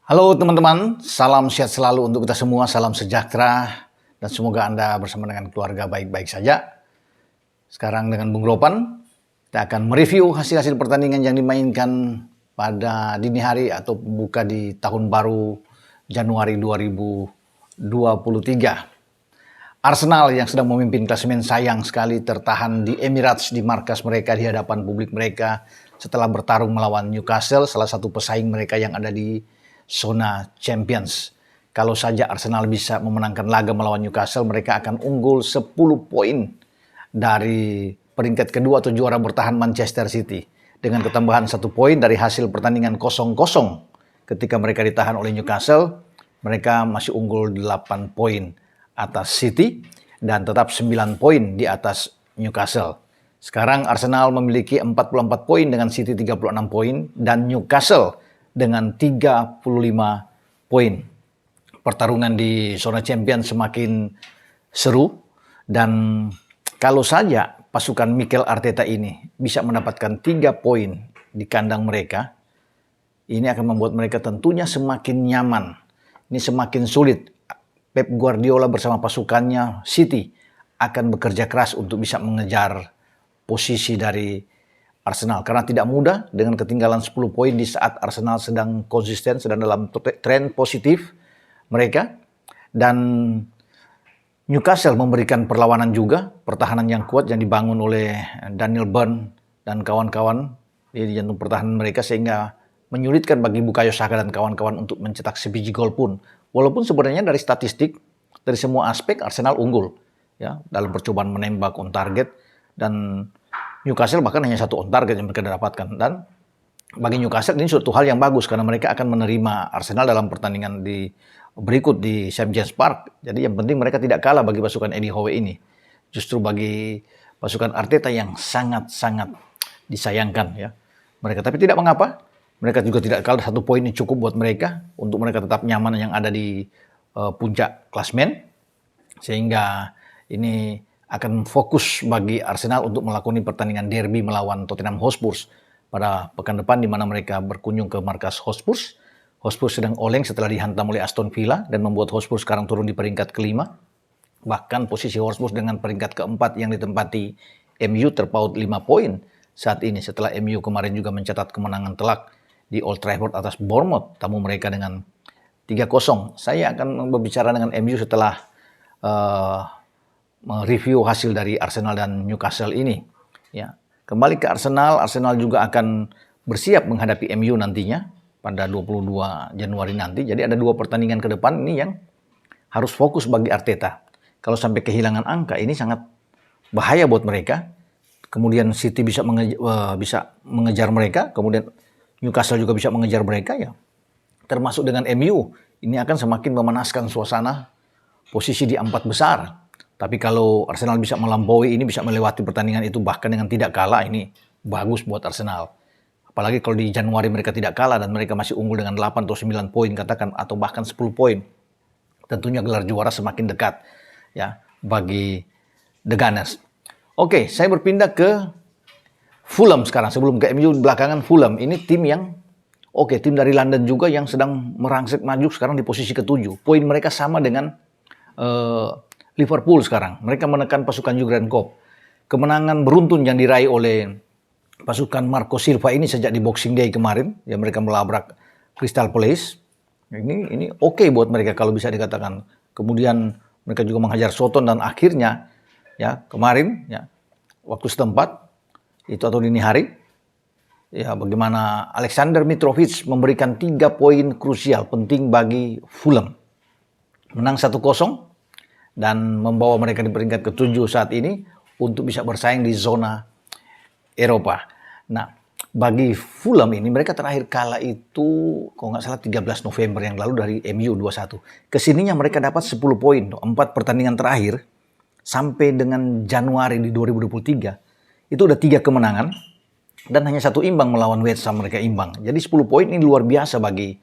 Halo teman-teman, salam sehat selalu untuk kita semua, salam sejahtera, dan semoga Anda bersama dengan keluarga baik-baik saja. Sekarang dengan Bung Ropan, kita akan mereview hasil-hasil pertandingan yang dimainkan pada dini hari atau buka di tahun baru Januari 2023. Arsenal yang sedang memimpin klasemen sayang sekali tertahan di Emirates di markas mereka di hadapan publik mereka setelah bertarung melawan Newcastle, salah satu pesaing mereka yang ada di zona Champions. Kalau saja Arsenal bisa memenangkan laga melawan Newcastle, mereka akan unggul 10 poin dari peringkat kedua atau juara bertahan Manchester City. Dengan ketambahan 1 poin dari hasil pertandingan 0-0 ketika mereka ditahan oleh Newcastle, mereka masih unggul 8 poin atas City dan tetap 9 poin di atas Newcastle. Sekarang Arsenal memiliki 44 poin dengan City 36 poin dan Newcastle dengan 35 poin. Pertarungan di zona Champions semakin seru dan kalau saja pasukan Mikel Arteta ini bisa mendapatkan 3 poin di kandang mereka, ini akan membuat mereka tentunya semakin nyaman. Ini semakin sulit. Pep Guardiola bersama pasukannya City akan bekerja keras untuk bisa mengejar posisi dari Arsenal. Karena tidak mudah dengan ketinggalan 10 poin di saat Arsenal sedang konsisten, sedang dalam tren positif mereka. Dan Newcastle memberikan perlawanan juga, pertahanan yang kuat yang dibangun oleh Daniel Burn dan kawan-kawan di jantung pertahanan mereka sehingga menyulitkan bagi Bukayo Saka dan kawan-kawan untuk mencetak sebiji gol pun. Walaupun sebenarnya dari statistik, dari semua aspek Arsenal unggul ya dalam percobaan menembak on target dan Newcastle bahkan hanya 1 on target yang mereka dapatkan. Dan bagi Newcastle ini suatu hal yang bagus karena mereka akan menerima Arsenal dalam pertandingan berikut di St. James Park. Jadi yang penting mereka tidak kalah bagi pasukan Eddie Howe ini. Justru bagi pasukan Arteta yang sangat-sangat disayangkan ya mereka. Tapi tidak mengapa. Mereka juga tidak kalah, 1 poin ini cukup buat mereka untuk mereka tetap nyaman yang ada di puncak klasmen. Sehingga ini akan fokus bagi Arsenal untuk melakukan pertandingan derby melawan Tottenham Hotspur pada pekan depan di mana mereka berkunjung ke markas Hotspur. Hotspur sedang oleng setelah dihantam oleh Aston Villa dan membuat Hotspur sekarang turun di peringkat kelima. Bahkan posisi Hotspur dengan peringkat keempat yang ditempati MU terpaut 5 poin saat ini setelah MU kemarin juga mencatat kemenangan telak di Old Trafford atas Bournemouth, tamu mereka dengan 3-0. Saya akan berbicara dengan MU setelah mereview hasil dari Arsenal dan Newcastle ini. Ya, kembali ke Arsenal, Arsenal juga akan bersiap menghadapi MU nantinya pada 22 Januari nanti. Jadi ada 2 pertandingan ke depan ini yang harus fokus bagi Arteta. Kalau sampai kehilangan angka ini sangat bahaya buat mereka. Kemudian City bisa mengejar mereka, kemudian Newcastle juga bisa mengejar mereka ya. Termasuk dengan MU, ini akan semakin memanaskan suasana posisi di 4 besar. Tapi kalau Arsenal bisa melampaui ini, bisa melewati pertandingan itu bahkan dengan tidak kalah, ini bagus buat Arsenal. Apalagi kalau di Januari mereka tidak kalah dan mereka masih unggul dengan 8 atau 9 poin katakan atau bahkan 10 poin. Tentunya gelar juara semakin dekat ya bagi The Gunners. Oke, saya berpindah ke Fulham sekarang, sebelum ke MU belakangan Fulham. Ini tim yang tim dari London juga yang sedang merangsek maju sekarang di posisi ke-7. Poin mereka sama dengan Liverpool sekarang. Mereka menekan pasukan Jurgen Klopp. Kemenangan beruntun yang diraih oleh pasukan Marco Silva ini sejak di Boxing Day kemarin. Ya mereka melabrak Crystal Palace. Ini oke buat mereka kalau bisa dikatakan. Kemudian mereka juga menghajar Soton dan akhirnya ya kemarin ya waktu setempat itu atau dini hari, ya bagaimana Alexander Mitrovic memberikan 3 poin krusial penting bagi Fulham. Menang 1-0 dan membawa mereka di peringkat ke-7 saat ini untuk bisa bersaing di zona Eropa. Nah, bagi Fulham ini mereka terakhir kalah itu kalau nggak salah 13 November yang lalu dari MU 2-1. Kesininya mereka dapat 10 poin, 4 pertandingan terakhir sampai dengan Januari di 2023. Itu udah 3 kemenangan dan hanya 1 imbang melawan West Ham, mereka imbang. Jadi 10 poin ini luar biasa bagi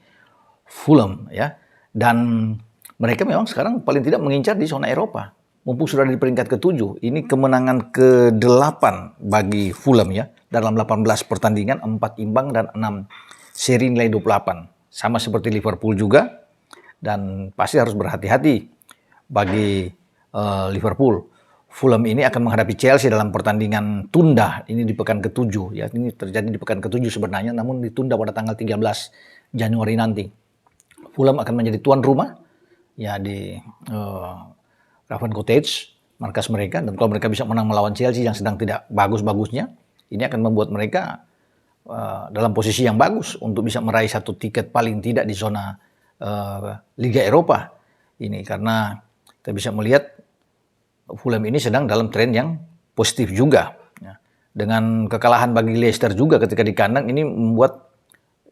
Fulham ya. Dan mereka memang sekarang paling tidak mengincar di zona Eropa. Mumpung sudah di peringkat ke-7. Ini kemenangan ke-8 bagi Fulham ya. Dalam 18 pertandingan, 4 imbang dan 6 seri nilai 28. sama seperti Liverpool juga, dan pasti harus berhati-hati bagi Liverpool. Fulham ini akan menghadapi Chelsea dalam pertandingan tunda ini di pekan ke-7 ya. Ini terjadi di pekan ke-7 sebenarnya, namun ditunda pada tanggal 13 Januari nanti. Fulham akan menjadi tuan rumah ya di Craven Cottage, markas mereka, dan kalau mereka bisa menang melawan Chelsea yang sedang tidak bagus-bagusnya, ini akan membuat mereka dalam posisi yang bagus untuk bisa meraih satu tiket paling tidak di zona Liga Eropa ini, karena kita bisa melihat Fulham ini sedang dalam tren yang positif juga. Ya. Dengan kekalahan bagi Leicester juga ketika di kandang, ini membuat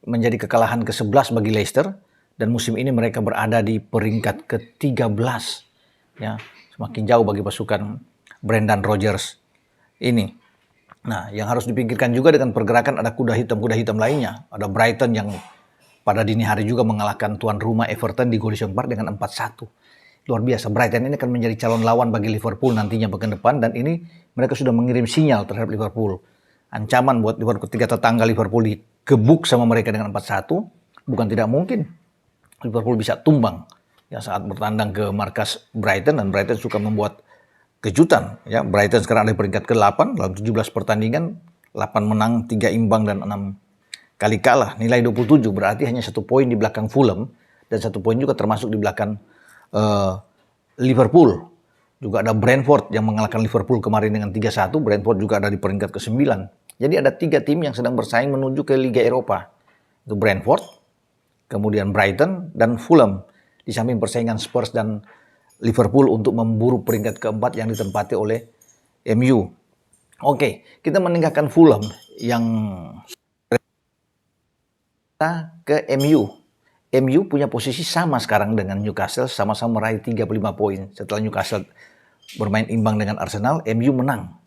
menjadi kekalahan ke-11 bagi Leicester, dan musim ini mereka berada di peringkat ke-13. Ya, semakin jauh bagi pasukan Brendan Rodgers ini. Nah, yang harus dipikirkan juga dengan pergerakan ada kuda hitam lainnya. Ada Brighton yang pada dini hari juga mengalahkan tuan rumah Everton di Goodison Park dengan 4-1. Luar biasa, Brighton ini akan menjadi calon lawan bagi Liverpool nantinya pekan depan, dan ini mereka sudah mengirim sinyal terhadap Liverpool. Ancaman buat Liverpool, ketika tetangga Liverpool digebuk sama mereka dengan 4-1, bukan tidak mungkin Liverpool bisa tumbang ya saat bertandang ke markas Brighton, dan Brighton suka membuat kejutan ya. Brighton sekarang ada di peringkat ke-8 dalam 17 pertandingan, 8 menang, 3 imbang dan 6 kali kalah. Nilai 27, berarti hanya 1 poin di belakang Fulham, dan 1 poin juga termasuk di belakang Liverpool. Juga ada Brentford yang mengalahkan Liverpool kemarin dengan 3-1. Brentford juga ada di peringkat ke-9. Jadi ada 3 tim yang sedang bersaing menuju ke Liga Eropa. Itu Brentford, kemudian Brighton, dan Fulham. Di samping persaingan Spurs dan Liverpool untuk memburu peringkat ke-4 yang ditempati oleh MU. Oke, kita meninggalkan Fulham yang ke MU. MU punya posisi sama sekarang dengan Newcastle, sama-sama meraih 35 poin. Setelah Newcastle bermain imbang dengan Arsenal, MU menang.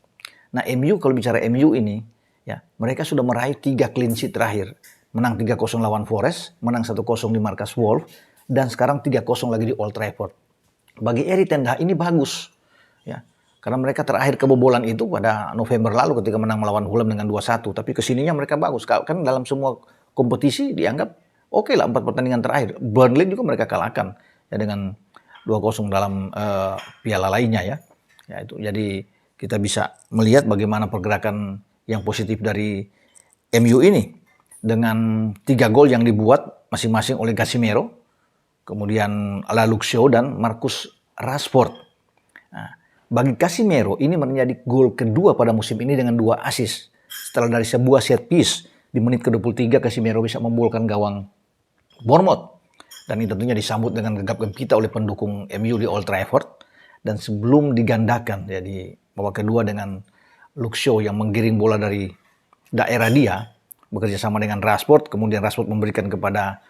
Nah, MU kalau bicara MU ini, ya mereka sudah meraih 3 clean sheet terakhir. Menang 3-0 lawan Forest, menang 1-0 di markas Wolves, dan sekarang 3-0 lagi di Old Trafford. Bagi Erik ten Hag ini bagus, ya, karena mereka terakhir kebobolan itu pada November lalu ketika menang melawan Fulham dengan 2-1. Tapi kesininya mereka bagus, kan dalam semua kompetisi dianggap oke lah 4 pertandingan terakhir. Burnley juga mereka kalahkan ya dengan 2-0 dalam piala lainnya ya. Ya itu. Jadi kita bisa melihat bagaimana pergerakan yang positif dari MU ini dengan 3 gol yang dibuat masing-masing oleh Casemiro, kemudian Luke Shaw dan Marcus Rashford. Nah, bagi Casemiro ini menjadi gol kedua pada musim ini dengan 2 assist. Setelah dari sebuah set piece di menit ke-23 Casemiro bisa membolkan gawang Bournemouth, dan ini tentunya disambut dengan gegap gempita oleh pendukung MU di Old Trafford. Dan sebelum digandakan ya di babak kedua dengan Luke Shaw yang menggiring bola dari daerah dia bekerja sama dengan Rashford, kemudian Rashford memberikan kepada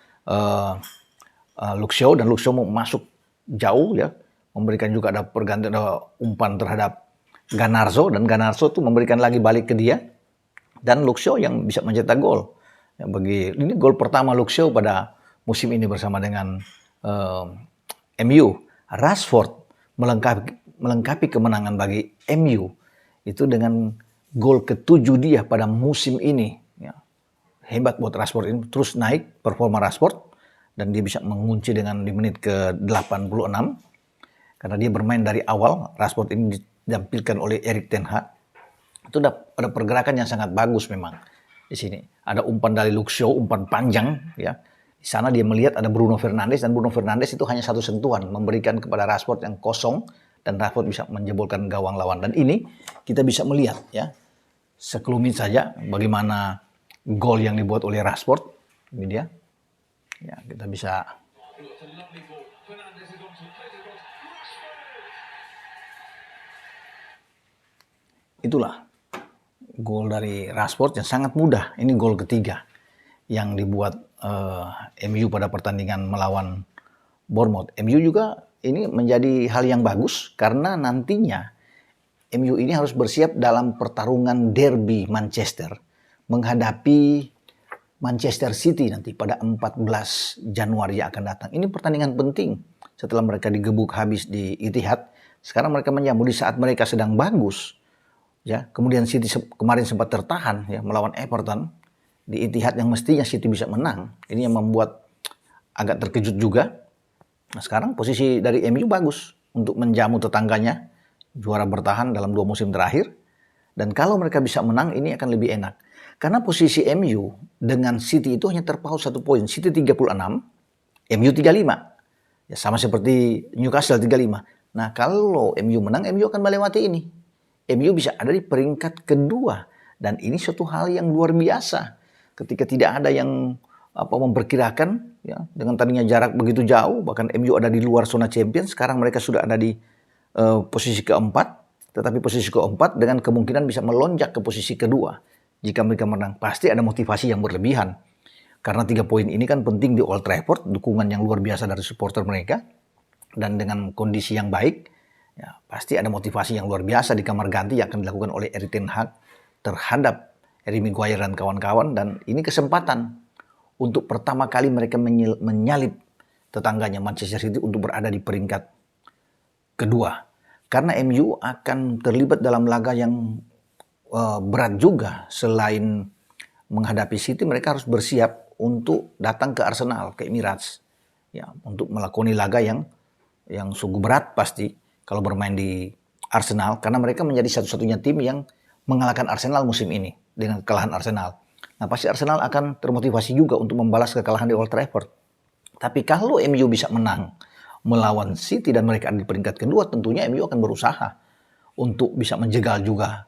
Luke Shaw, dan Luke Shaw masuk jauh ya, memberikan juga ada pergantian umpan terhadap Garnacho, dan Garnacho tuh memberikan lagi balik ke dia, dan Luke Shaw yang bisa mencetak gol. Ya, ini gol pertama Luke Shaw pada musim ini bersama dengan MU. Rashford melengkapi kemenangan bagi MU itu dengan gol ke-7 dia pada musim ini. Ya. Hebat buat Rashford ini, terus naik performa Rashford, dan dia bisa mengunci dengan di menit ke-86 karena dia bermain dari awal. Rashford ini ditampilkan oleh Erik ten Hag. Itu ada pergerakan yang sangat bagus memang di sini. Ada umpan dari Luke Shaw, umpan panjang ya. Di sana dia melihat ada Bruno Fernandes, dan Bruno Fernandes itu hanya 1 sentuhan memberikan kepada Rashford yang kosong, dan Rashford bisa menjebolkan gawang lawan. Dan ini kita bisa melihat ya sekelumit saja bagaimana gol yang dibuat oleh Rashford. Ini dia. Ya, kita bisa itulah gol dari Rashford yang sangat mudah. Ini gol ketiga yang dibuat MU pada pertandingan melawan Bournemouth. MU juga ini menjadi hal yang bagus karena nantinya MU ini harus bersiap dalam pertarungan derby Manchester menghadapi Manchester City nanti pada 14 Januari yang akan datang. Ini pertandingan penting setelah mereka digebuk habis di Etihad. Sekarang mereka menyambut di saat mereka sedang bagus. Ya, kemudian City kemarin sempat tertahan ya melawan Everton di Etihad yang mestinya City bisa menang. Ini yang membuat agak terkejut juga. Nah, sekarang posisi dari MU bagus untuk menjamu tetangganya, juara bertahan dalam 2 musim terakhir. Dan kalau mereka bisa menang, ini akan lebih enak. Karena posisi MU dengan City itu hanya terpaut 1 poin. City 36, MU 35. Ya, sama seperti Newcastle 35. Nah, kalau MU menang, MU akan melewati ini. MU bisa ada di peringkat kedua. Dan ini suatu hal yang luar biasa. Ketika tidak ada yang memperkirakan, ya, dengan tadinya jarak begitu jauh, bahkan MU ada di luar zona Champions, sekarang mereka sudah ada di posisi keempat, tetapi posisi keempat dengan kemungkinan bisa melonjak ke posisi kedua. Jika mereka menang, pasti ada motivasi yang berlebihan. Karena 3 poin ini kan penting di Old Trafford, dukungan yang luar biasa dari supporter mereka. Dan dengan kondisi yang baik, ya, pasti ada motivasi yang luar biasa di kamar ganti yang akan dilakukan oleh Erik ten Hag terhadap Harry Maguire dan kawan-kawan. Dan ini kesempatan untuk pertama kali mereka menyalip tetangganya Manchester City untuk berada di peringkat kedua. Karena MU akan terlibat dalam laga yang berat juga. Selain menghadapi City, mereka harus bersiap untuk datang ke Arsenal, ke Emirates, ya, untuk melakoni laga yang sungguh berat pasti kalau bermain di Arsenal, karena mereka menjadi satu-satunya tim yang mengalahkan Arsenal musim ini dengan kekalahan Arsenal. Nah, pasti Arsenal akan termotivasi juga untuk membalas kekalahan di Old Trafford. Tapi kalau MU bisa menang melawan City dan mereka ada di peringkat kedua, tentunya MU akan berusaha untuk bisa menjegal juga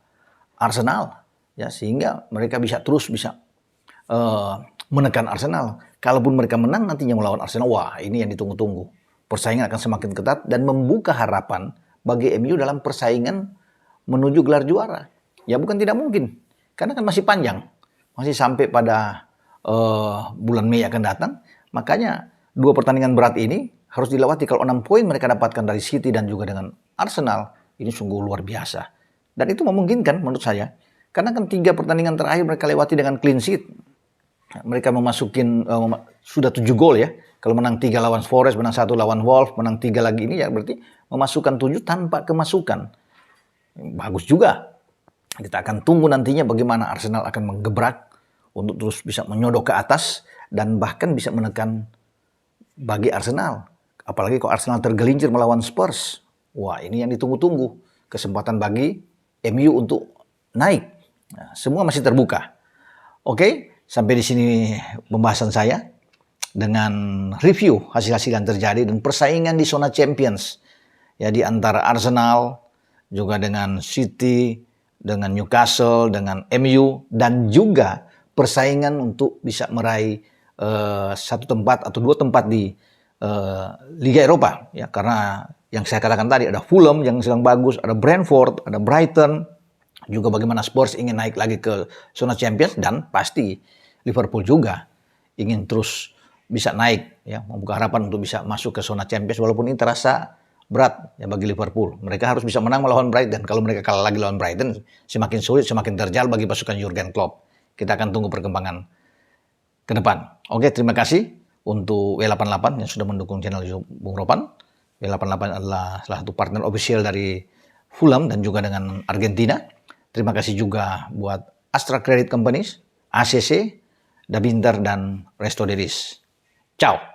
Arsenal, ya, sehingga mereka bisa menekan Arsenal. Kalaupun mereka menang nantinya melawan Arsenal, wah, ini yang ditunggu-tunggu. Persaingan akan semakin ketat dan membuka harapan bagi MU dalam persaingan menuju gelar juara. Ya, bukan tidak mungkin, karena kan masih panjang, masih sampai pada bulan Mei akan datang. Makanya 2 pertandingan berat ini harus dilewati. Kalau 6 poin mereka dapatkan dari City dan juga dengan Arsenal, ini sungguh luar biasa. Dan itu memungkinkan menurut saya. Karena kan 3 pertandingan terakhir mereka lewati dengan clean sheet. Mereka sudah 7 gol ya. Kalau menang 3 lawan Forest, menang 1 lawan Wolves, menang 3 lagi ini, ya berarti memasukkan 7 tanpa kemasukan. Bagus juga. Kita akan tunggu nantinya bagaimana Arsenal akan menggebrak untuk terus bisa menyodok ke atas dan bahkan bisa menekan bagi Arsenal. Apalagi kalau Arsenal tergelincir melawan Spurs. Wah, ini yang ditunggu-tunggu. Kesempatan bagi MU untuk naik. Nah, semua masih terbuka. Oke, sampai di sini pembahasan saya dengan review hasil-hasil yang terjadi dan persaingan di zona Champions. Ya, di antara Arsenal, juga dengan City, dengan Newcastle, dengan MU, dan juga persaingan untuk bisa meraih 1 tempat atau 2 tempat di Liga Eropa, ya, karena yang saya katakan tadi ada Fulham yang sedang bagus, ada Brentford, ada Brighton, juga bagaimana Spurs ingin naik lagi ke zona Champions, dan pasti Liverpool juga ingin terus bisa naik, ya, membuka harapan untuk bisa masuk ke zona Champions walaupun ini terasa berat ya bagi Liverpool. Mereka harus bisa menang melawan Brighton. Kalau mereka kalah lagi lawan Brighton, semakin sulit, semakin terjal bagi pasukan Jurgen Klopp. Kita akan tunggu perkembangan ke depan. Oke, terima kasih untuk W88 yang sudah mendukung channel YouTube Bung Ropan. W88 adalah salah satu partner official dari Fulham dan juga dengan Argentina. Terima kasih juga buat Astra Credit Companies, ACC, Dabinter, dan Resto Deris. Ciao!